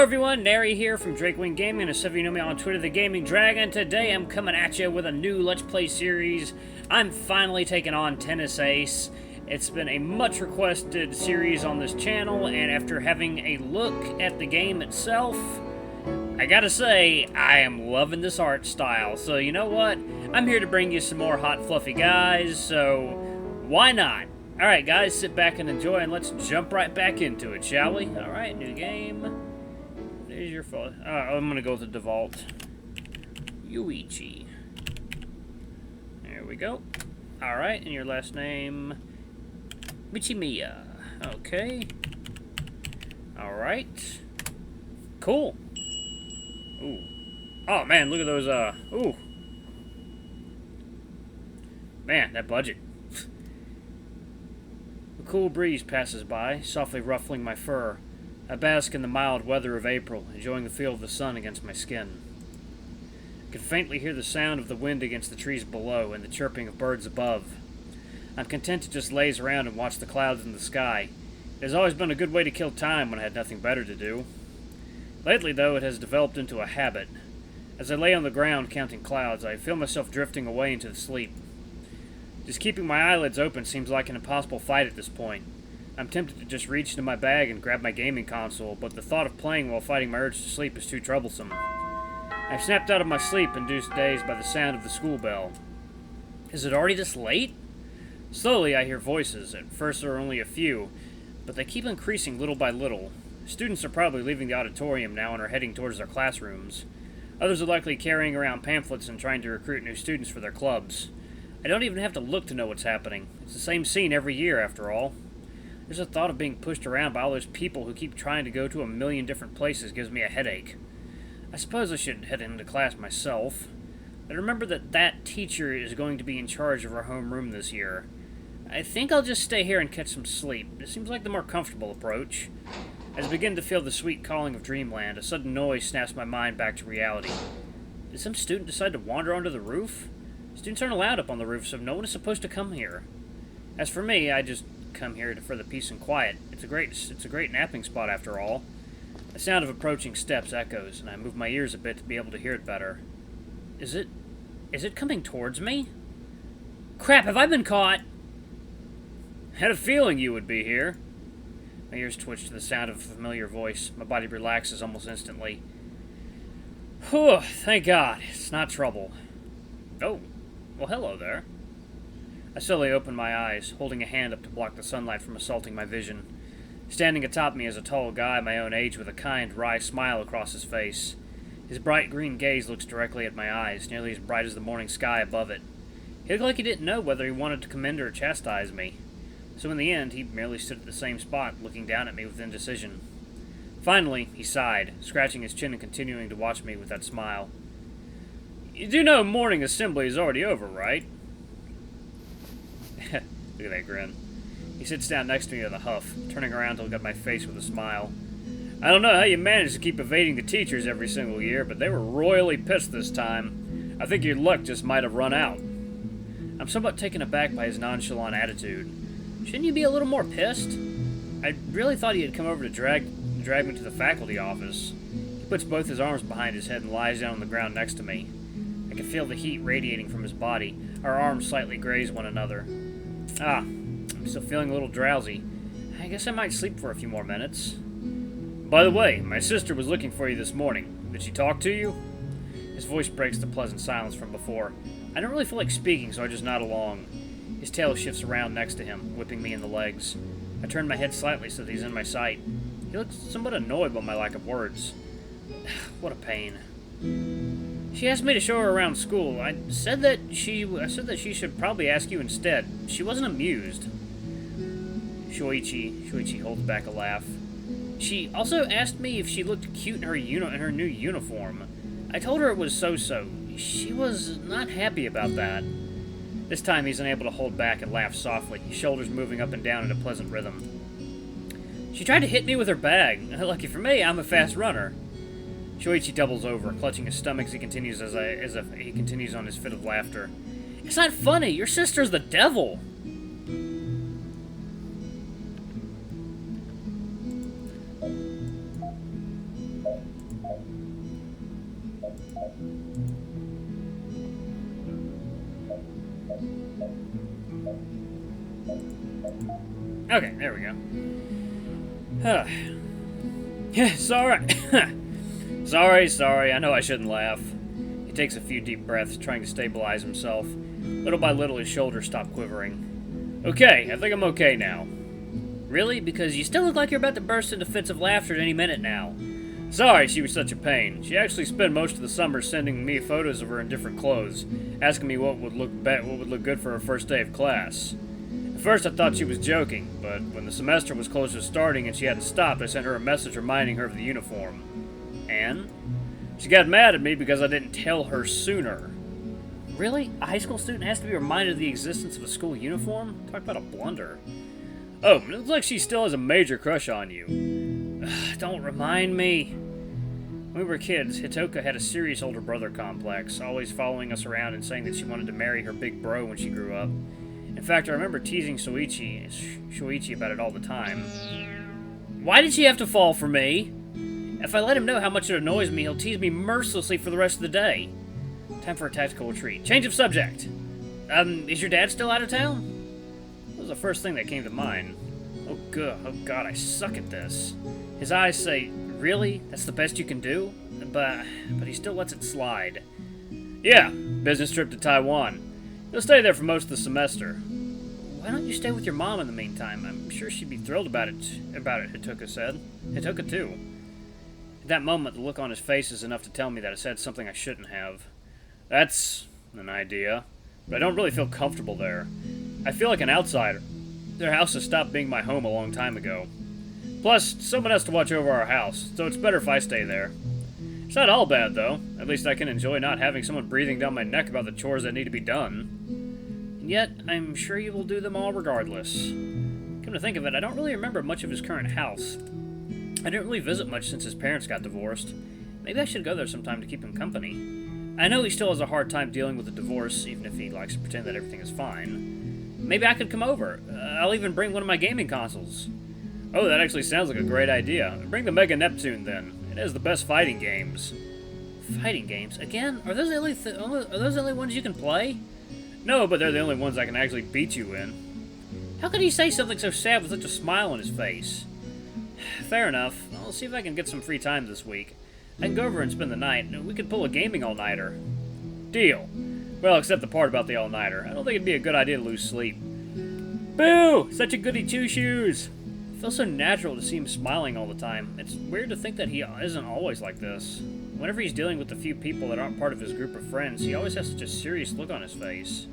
Hello everyone, Nary here from Drakewing Gaming, and some of you know me on Twitter, The Gaming Dragon. Today I'm coming at you with a new Let's Play series. I'm finally taking on Tennis Ace. It's been a much requested series on this channel, and after having a look at the game itself, I gotta say, I am loving this art style. So you know what? I'm here to bring you some more hot fluffy guys, so why not? Alright guys, sit back and enjoy, and let's jump right back into it, shall we? Alright, new game. There's your phone. I'm gonna go with the default. Shuichi. There we go. Alright, and your last name? Michimiya. Okay. Alright. Cool. Ooh. Oh man, look at those, ooh. Man, that budget. A cool breeze passes by, softly ruffling my fur. I bask in the mild weather of April, enjoying the feel of the sun against my skin. I can faintly hear the sound of the wind against the trees below and the chirping of birds above. I'm content to just laze around and watch the clouds in the sky. It has always been a good way to kill time when I had nothing better to do. Lately, though, it has developed into a habit. As I lay on the ground counting clouds, I feel myself drifting away into sleep. Just keeping my eyelids open seems like an impossible fight at this point. I'm tempted to just reach into my bag and grab my gaming console, but the thought of playing while fighting my urge to sleep is too troublesome. I've snapped out of my sleep-induced daze by the sound of the school bell. Is it already this late? Slowly I hear voices. At first there are only a few, but they keep increasing little by little. Students are probably leaving the auditorium now and are heading towards their classrooms. Others are likely carrying around pamphlets and trying to recruit new students for their clubs. I don't even have to look to know what's happening. It's the same scene every year, after all. There's a thought of being pushed around by all those people who keep trying to go to a million different places gives me a headache. I suppose I should head into class myself. I remember that teacher is going to be in charge of our homeroom this year. I think I'll just stay here and catch some sleep. It seems like the more comfortable approach. As I begin to feel the sweet calling of dreamland, a sudden noise snaps my mind back to reality. Did some student decide to wander onto the roof? Students aren't allowed up on the roof, so no one is supposed to come here. As for me, I just come here for the peace and quiet. It's a great napping spot after all. The sound of approaching steps echoes, and I move my ears a bit to be able to hear it better. Is it coming towards me? Crap, have I been caught? Had a feeling you would be here. My ears twitch to the sound of a familiar voice. My body relaxes almost instantly. Whew, thank God, it's not trouble. Oh, well hello there. I slowly open my eyes, holding a hand up to block the sunlight from assaulting my vision. Standing atop me is a tall guy my own age with a kind, wry smile across his face. His bright green gaze looks directly at my eyes, nearly as bright as the morning sky above it. He looked like he didn't know whether he wanted to commend or chastise me. So in the end, he merely stood at the same spot, looking down at me with indecision. Finally, he sighed, scratching his chin and continuing to watch me with that smile. You do know morning assembly is already over, right? Look at that grin. He sits down next to me with a huff, turning around to look at my face with a smile. I don't know how you manage to keep evading the teachers every single year, but they were royally pissed this time. I think your luck just might have run out. I'm somewhat taken aback by his nonchalant attitude. Shouldn't you be a little more pissed? I really thought he had come over to drag me to the faculty office. He puts both his arms behind his head and lies down on the ground next to me. I can feel the heat radiating from his body. Our arms slightly graze one another. I'm still feeling a little drowsy. I guess I might sleep for a few more minutes. By the way, my sister was looking for you this morning. Did she talk to you? His voice breaks the pleasant silence from before. I don't really feel like speaking, so I just nod along. His tail shifts around next to him, whipping me in the legs. I turn my head slightly so that he's in my sight. He looks somewhat annoyed by my lack of words. What a pain. She asked me to show her around school. I said that she should probably ask you instead. She wasn't amused. Shuichi holds back a laugh. She also asked me if she looked cute in her new uniform. I told her it was so-so. She was not happy about that. This time he's unable to hold back and laughs softly, his shoulders moving up and down in a pleasant rhythm. She tried to hit me with her bag. Lucky for me, I'm a fast runner. Shuichi doubles over, clutching his stomach as he continues on his fit of laughter. It's not funny. Your sister's the devil. Okay, there we go. Sorry. Sorry, I know I shouldn't laugh. He takes a few deep breaths, trying to stabilize himself. Little by little, his shoulders stop quivering. Okay, I think I'm okay now. Really? Because you still look like you're about to burst into fits of laughter at any minute now. Sorry she was such a pain. She actually spent most of the summer sending me photos of her in different clothes, asking me what would look good for her first day of class. At first I thought she was joking, but when the semester was close to starting and she hadn't stopped, I sent her a message reminding her of the uniform. And she got mad at me because I didn't tell her sooner. Really? A high school student has to be reminded of the existence of a school uniform? Talk about a blunder. Oh, it looks like she still has a major crush on you. Don't remind me. When we were kids, Hitoka had a serious older brother complex, always following us around and saying that she wanted to marry her big bro when she grew up. In fact, I remember teasing Shuichi about it all the time. Why did she have to fall for me? If I let him know how much it annoys me, he'll tease me mercilessly for the rest of the day. Time for a tactical retreat. Change of subject. Is your dad still out of town? That was the first thing that came to mind. Oh god, I suck at this. His eyes say, really? That's the best you can do? But he still lets it slide. Yeah, business trip to Taiwan. He'll stay there for most of the semester. Why don't you stay with your mom in the meantime? I'm sure she'd be thrilled about it, Hitoka said. Hitoka too. At that moment, the look on his face is enough to tell me that I said something I shouldn't have. That's an idea, but I don't really feel comfortable there. I feel like an outsider. Their house has stopped being my home a long time ago. Plus, someone has to watch over our house, so it's better if I stay there. It's not all bad, though. At least I can enjoy not having someone breathing down my neck about the chores that need to be done. And yet, I'm sure you will do them all regardless. Come to think of it, I don't really remember much of his current house. I didn't really visit much since his parents got divorced. Maybe I should go there sometime to keep him company. I know he still has a hard time dealing with the divorce, even if he likes to pretend that everything is fine. Maybe I could come over. I'll even bring one of my gaming consoles. Oh, that actually sounds like a great idea. Bring the Mega Neptune, then. It has the best fighting games. Fighting games? Again? Are those the only ones you can play? No, but they're the only ones I can actually beat you in. How could he say something so sad with such a smile on his face? Fair enough. I'll see if I can get some free time this week. I can go over and spend the night, and we could pull a gaming all-nighter. Deal. Well, except the part about the all-nighter. I don't think it'd be a good idea to lose sleep. Boo! Such a goody two-shoes! It feels so natural to see him smiling all the time. It's weird to think that he isn't always like this. Whenever he's dealing with the few people that aren't part of his group of friends, he always has such a serious look on his face.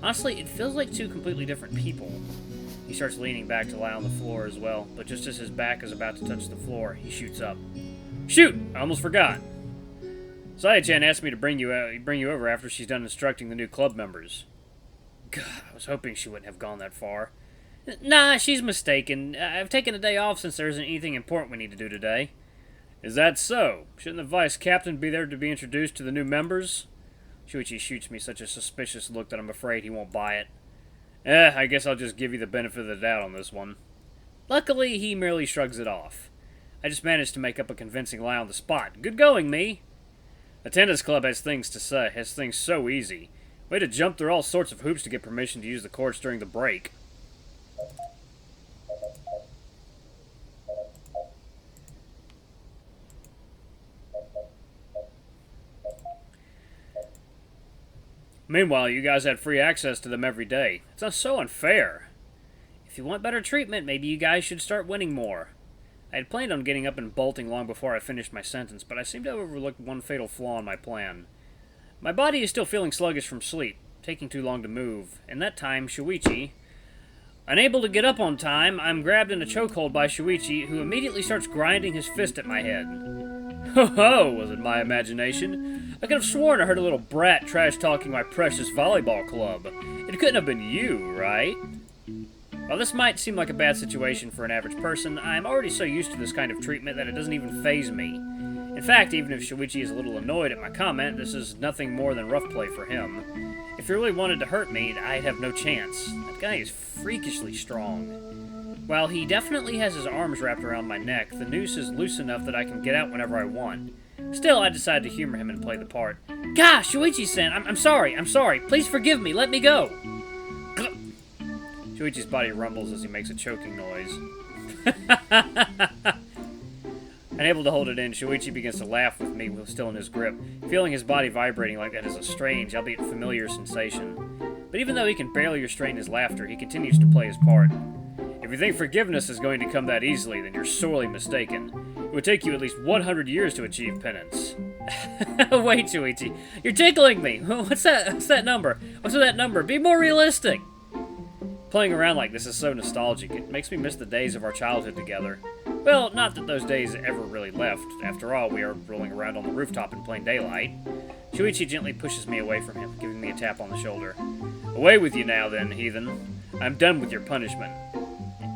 Honestly, it feels like two completely different people. He starts leaning back to lie on the floor as well, but just as his back is about to touch the floor, he shoots up. Shoot! I almost forgot. Saya-chan asked me to bring you over after she's done instructing the new club members. God, I was hoping she wouldn't have gone that far. Nah, she's mistaken. I've taken a day off since there isn't anything important we need to do today. Is that so? Shouldn't the vice captain be there to be introduced to the new members? Shuichi shoots me such a suspicious look that I'm afraid he won't buy it. I guess I'll just give you the benefit of the doubt on this one. Luckily, he merely shrugs it off. I just managed to make up a convincing lie on the spot. Good going, me! The tennis club has things so easy. We had to jump through all sorts of hoops to get permission to use the courts during the break. Meanwhile, you guys had free access to them every day. It's not so unfair. If you want better treatment, maybe you guys should start winning more. I had planned on getting up and bolting long before I finished my sentence, but I seem to have overlooked one fatal flaw in my plan. My body is still feeling sluggish from sleep, taking too long to move. In that time, Shuichi... Unable to get up on time, I'm grabbed in a chokehold by Shuichi, who immediately starts grinding his fist at my head. Ho-ho, was it my imagination? I could have sworn I heard a little brat trash-talking my precious volleyball club. It couldn't have been you, right? While this might seem like a bad situation for an average person, I'm already so used to this kind of treatment that it doesn't even faze me. In fact, even if Shuichi is a little annoyed at my comment, this is nothing more than rough play for him. If he really wanted to hurt me, I'd have no chance. That guy is freakishly strong. While he definitely has his arms wrapped around my neck, the noose is loose enough that I can get out whenever I want. Still, I decided to humor him and play the part. Gosh, Shuichi-san, I'm sorry, please forgive me, let me go. Shuichi's body rumbles as he makes a choking noise. Unable to hold it in, Shuichi begins to laugh with me while still in his grip. Feeling his body vibrating like that is a strange, albeit familiar sensation. But even though he can barely restrain his laughter, he continues to play his part. If you think forgiveness is going to come that easily, then you're sorely mistaken. It would take you at least 100 years to achieve penance. Wait, Shuichi, you're tickling me! What's that number? What's with that number? Be more realistic! Playing around like this is so nostalgic, it makes me miss the days of our childhood together. Well, not that those days ever really left. After all, we are rolling around on the rooftop in plain daylight. Shuichi gently pushes me away from him, giving me a tap on the shoulder. Away with you now, then, heathen. I'm done with your punishment.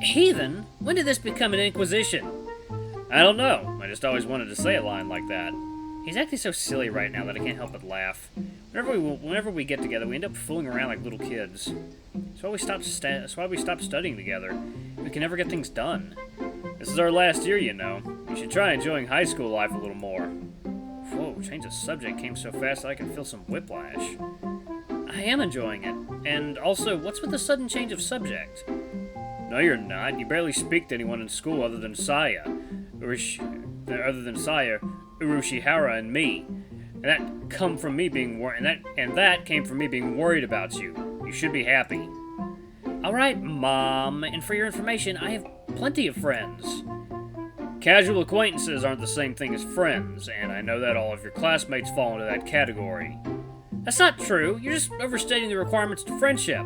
Heathen? When did this become an inquisition? I don't know. I just always wanted to say a line like that. He's acting so silly right now that I can't help but laugh. Whenever we get together, we end up fooling around like little kids. That's why we stopped studying together. We can never get things done. This is our last year, you know. You should try enjoying high school life a little more. Whoa, change of subject came so fast that I can feel some whiplash. I am enjoying it. And also, what's with the sudden change of subject? No, you're not. You barely speak to anyone in school other than Saya, Urushihara, and me. And that came from me being worried about you. You should be happy. All right, Mom. And for your information, I have plenty of friends. Casual acquaintances aren't the same thing as friends, and I know that all of your classmates fall into that category. That's not true. You're just overstating the requirements to friendship.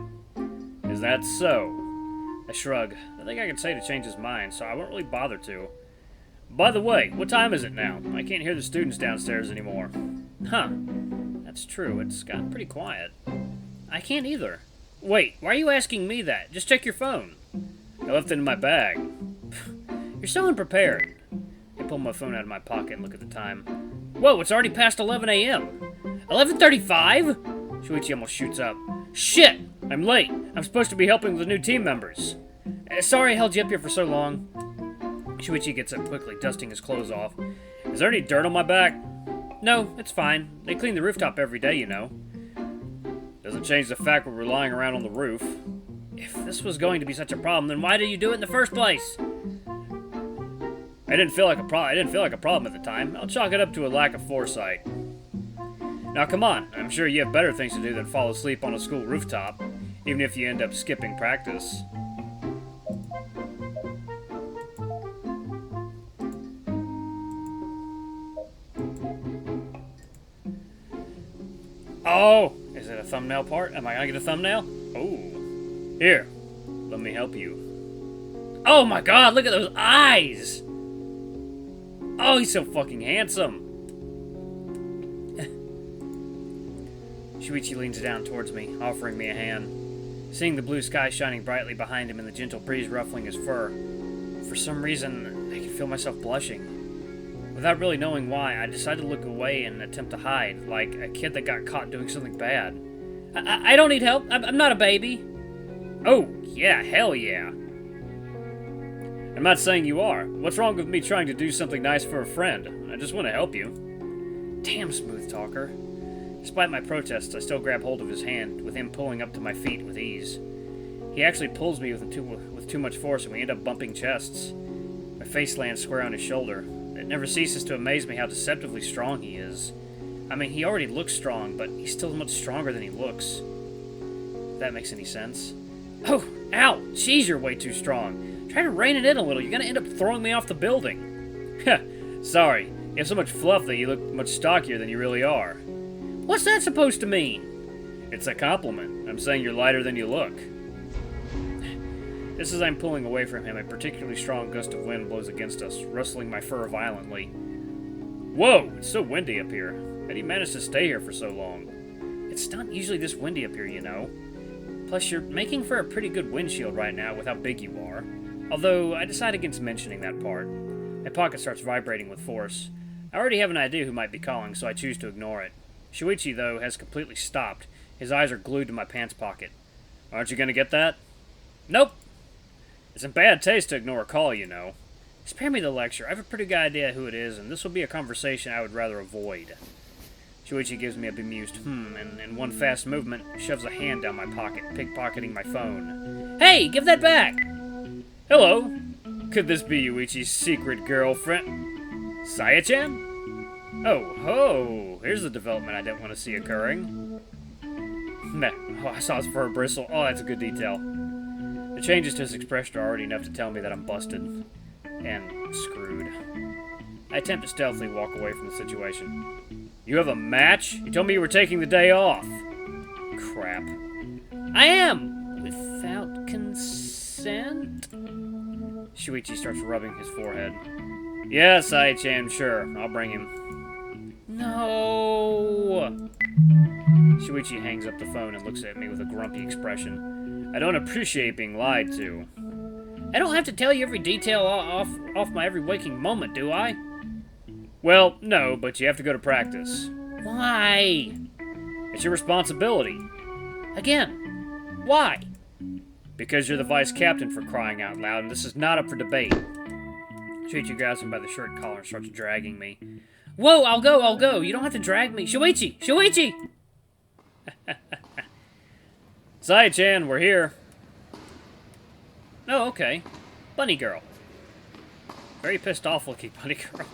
Is that so? I shrug. I think I can say to change his mind, so I won't really bother to. By the way, what time is it now? I can't hear the students downstairs anymore. Huh. That's true. It's gotten pretty quiet. I can't either. Wait, why are you asking me that? Just check your phone. I left it in my bag. You're so unprepared. I pull my phone out of my pocket and look at the time. Whoa, it's already past 11 a.m. 11:35? Shuichi almost shoots up. Shit! I'm late. I'm supposed to be helping with the new team members. Sorry I held you up here for so long. Shuichi gets up quickly, dusting his clothes off. Is there any dirt on my back? No, it's fine. They clean the rooftop every day, you know. Doesn't change the fact we're lying around on the roof. If this was going to be such a problem, then why did you do it in the first place? I didn't feel like a problem at the time. I'll chalk it up to a lack of foresight. Now come on, I'm sure you have better things to do than fall asleep on a school rooftop, even if you end up skipping practice. Oh, is it a thumbnail part? Am I gonna get a thumbnail? Oh, here, let me help you. Oh my god, look at those eyes! Oh, he's so fucking handsome. Shuichi leans down towards me, offering me a hand. Seeing the blue sky shining brightly behind him and the gentle breeze ruffling his fur, for some reason, I can feel myself blushing. Without really knowing why, I decided to look away and attempt to hide, like a kid that got caught doing something bad. I don't need help. I'm not a baby. Oh, yeah, hell yeah. I'm not saying you are. What's wrong with me trying to do something nice for a friend? I just want to help you. Damn smooth talker. Despite my protests, I still grab hold of his hand, with him pulling up to my feet with ease. He actually pulls me with too much force, and we end up bumping chests. My face lands square on his shoulder. It never ceases to amaze me how deceptively strong he is. I mean, he already looks strong, but he's still much stronger than he looks. If that makes any sense. Oh, ow! Jeez, you're way too strong. Try to rein it in a little. You're gonna end up throwing me off the building. Heh, sorry. You have so much fluff that you look much stockier than you really are. What's that supposed to mean? It's a compliment. I'm saying you're lighter than you look. Just as I'm pulling away from him, a particularly strong gust of wind blows against us, rustling my fur violently. Whoa, it's so windy up here. How do you manage to stay here for so long? It's not usually this windy up here, you know. Plus, you're making for a pretty good windshield right now with how big you are. Although, I decide against mentioning that part. My pocket starts vibrating with force. I already have an idea who might be calling, so I choose to ignore it. Shuichi, though, has completely stopped. His eyes are glued to my pants pocket. Aren't you gonna get that? Nope. It's in bad taste to ignore a call, you know. Spare me the lecture. I have a pretty good idea who it is, and this will be a conversation I would rather avoid. Shuichi gives me a bemused and in one fast movement, shoves a hand down my pocket, pickpocketing my phone. Hey, give that back! Hello. Could this be Yuichi's secret girlfriend? Saya-chan? Oh, ho! Here's the development I didn't want to see occurring. Meh. Oh, I saw his fur bristle. Oh, that's a good detail. The changes to his expression are already enough to tell me that I'm busted. And screwed. I attempt to stealthily walk away from the situation. You have a match? You told me you were taking the day off. Crap. I am! Without consent? Shuichi starts rubbing his forehead. Yes, Ai-chan, sure. I'll bring him. No! Shuichi hangs up the phone and looks at me with a grumpy expression. I don't appreciate being lied to. I don't have to tell you every detail off my every waking moment, do I? Well, no, but you have to go to practice. Why? It's your responsibility. Again, why? Because you're the vice captain, for crying out loud, and this is not up for debate. Shuichi grabs him by the shirt collar and starts dragging me. Whoa, I'll go. You don't have to drag me. Shuichi! Sai-chan, we're here. Oh, okay. Bunny girl. Very pissed off looking bunny girl.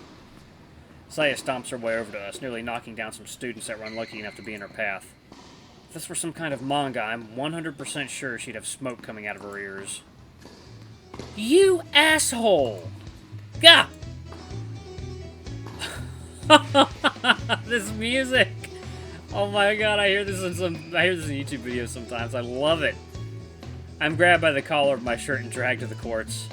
Saya stomps her way over to us, nearly knocking down some students that were unlucky enough to be in her path. If this were some kind of manga, I'm 100% sure she'd have smoke coming out of her ears. You asshole! Gah! This music! Oh my god, I hear this in YouTube videos sometimes. I love it. I'm grabbed by the collar of my shirt and dragged to the courts.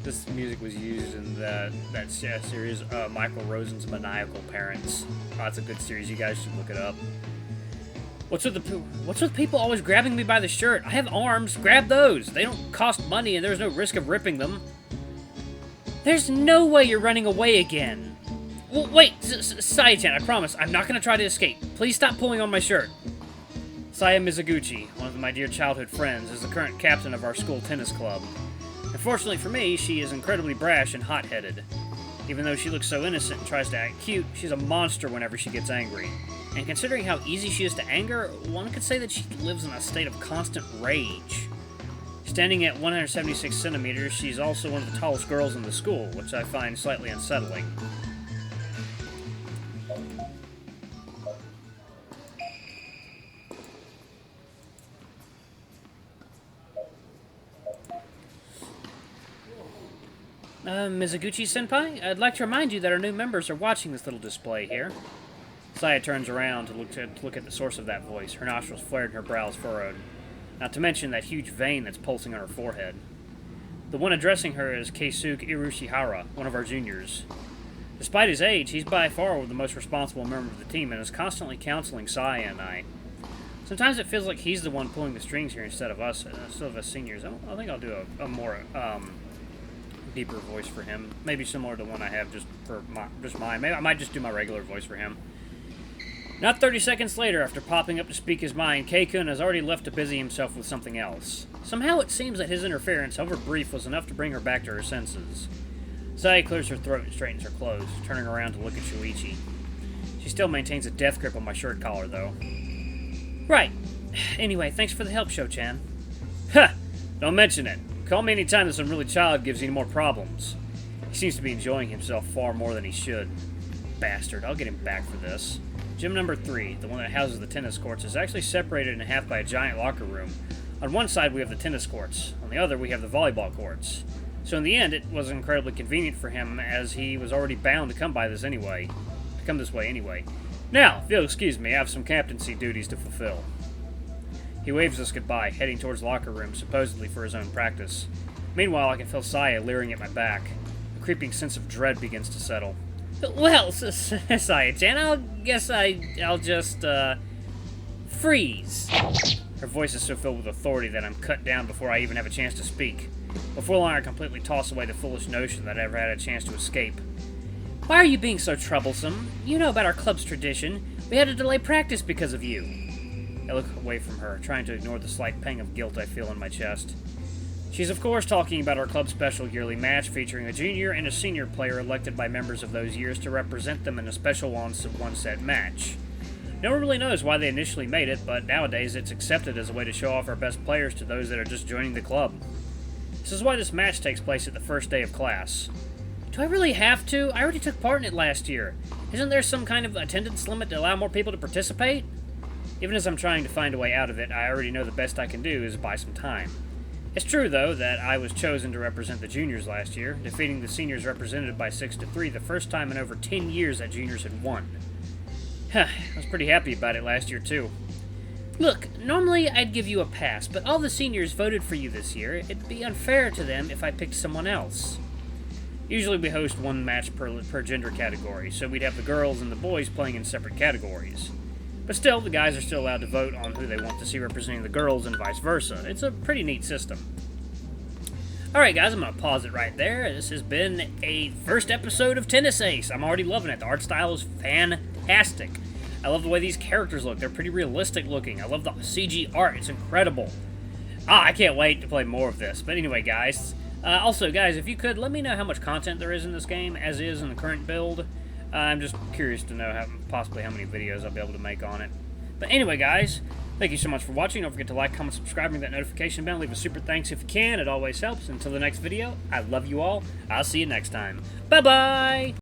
This music was used in that series, Michael Rosen's Maniacal Parents. Oh, that's a good series. You guys should look it up. What's with people always grabbing me by the shirt? I have arms. Grab those. They don't cost money, and there's no risk of ripping them. There's no way you're running away again. Well, wait, Saya-chan, I promise. I'm not going to try to escape. Please stop pulling on my shirt. Saya Mizuguchi, one of my dear childhood friends, is the current captain of our school tennis club. Unfortunately for me, she is incredibly brash and hot-headed. Even though she looks so innocent and tries to act cute, she's a monster whenever she gets angry. And considering how easy she is to anger, one could say that she lives in a state of constant rage. Standing at 176 centimeters, she's also one of the tallest girls in the school, which I find slightly unsettling. Mizuguchi-senpai, I'd like to remind you that our new members are watching this little display here. Saya turns around to look at the source of that voice, her nostrils flared and her brows furrowed. Not to mention that huge vein that's pulsing on her forehead. The one addressing her is Keisuke Irushihara, one of our juniors. Despite his age, he's by far the most responsible member of the team and is constantly counseling Saya and I. Sometimes it feels like he's the one pulling the strings here instead of us seniors. I think I'll do a more deeper voice for him. Maybe similar to the one I have just mine. Maybe I might just do my regular voice for him. Not 30 seconds later, after popping up to speak his mind, Kei-kun has already left to busy himself with something else. Somehow it seems that his interference, however brief, was enough to bring her back to her senses. Saya clears her throat and straightens her clothes, turning around to look at Shuichi. She still maintains a death grip on my shirt collar, though. Right. Anyway, thanks for the help, Sho-chan. Ha! Don't mention it. Call me anytime that some really child gives you any more problems. He seems to be enjoying himself far more than he should. Bastard, I'll get him back for this. Gym number 3, the one that houses the tennis courts, is actually separated in half by a giant locker room. On one side we have the tennis courts, on the other we have the volleyball courts. So in the end it was incredibly convenient for him, as he was already bound to come this way anyway. Now, if you'll excuse me, I have some captaincy duties to fulfill. He waves us goodbye, heading towards the locker room, supposedly for his own practice. Meanwhile, I can feel Saya leering at my back. A creeping sense of dread begins to settle. Well, Saya-chan, I'll just, freeze. Her voice is so filled with authority that I'm cut down before I even have a chance to speak. Before long, I completely toss away the foolish notion that I ever had a chance to escape. Why are you being so troublesome? You know about our club's tradition. We had to delay practice because of you. I look away from her, trying to ignore the slight pang of guilt I feel in my chest. She's of course talking about our club's special yearly match featuring a junior and a senior player elected by members of those years to represent them in a special one-set match. No one really knows why they initially made it, but nowadays it's accepted as a way to show off our best players to those that are just joining the club. This is why this match takes place at the first day of class. Do I really have to? I already took part in it last year. Isn't there some kind of attendance limit to allow more people to participate? Even as I'm trying to find a way out of it, I already know the best I can do is buy some time. It's true, though, that I was chosen to represent the juniors last year, defeating the seniors represented by 6-3, the first time in over 10 years that juniors had won. I was pretty happy about it last year, too. Look, normally I'd give you a pass, but all the seniors voted for you this year. It'd be unfair to them if I picked someone else. Usually we host one match per gender category, so we'd have the girls and the boys playing in separate categories. But still, the guys are still allowed to vote on who they want to see representing the girls and vice versa. It's a pretty neat system. Alright guys, I'm going to pause it right there. This has been a first episode of Tennis Ace. I'm already loving it. The art style is fantastic. I love the way these characters look. They're pretty realistic looking. I love the CG art. It's incredible. I can't wait to play more of this. But anyway, guys. Also, guys, if you could, let me know how much content there is in this game, as is in the current build. I'm just curious to know possibly how many videos I'll be able to make on it. But anyway, guys, thank you so much for watching. Don't forget to like, comment, subscribe, ring that notification bell. Leave a super thanks if you can. It always helps. Until the next video, I love you all. I'll see you next time. Bye-bye!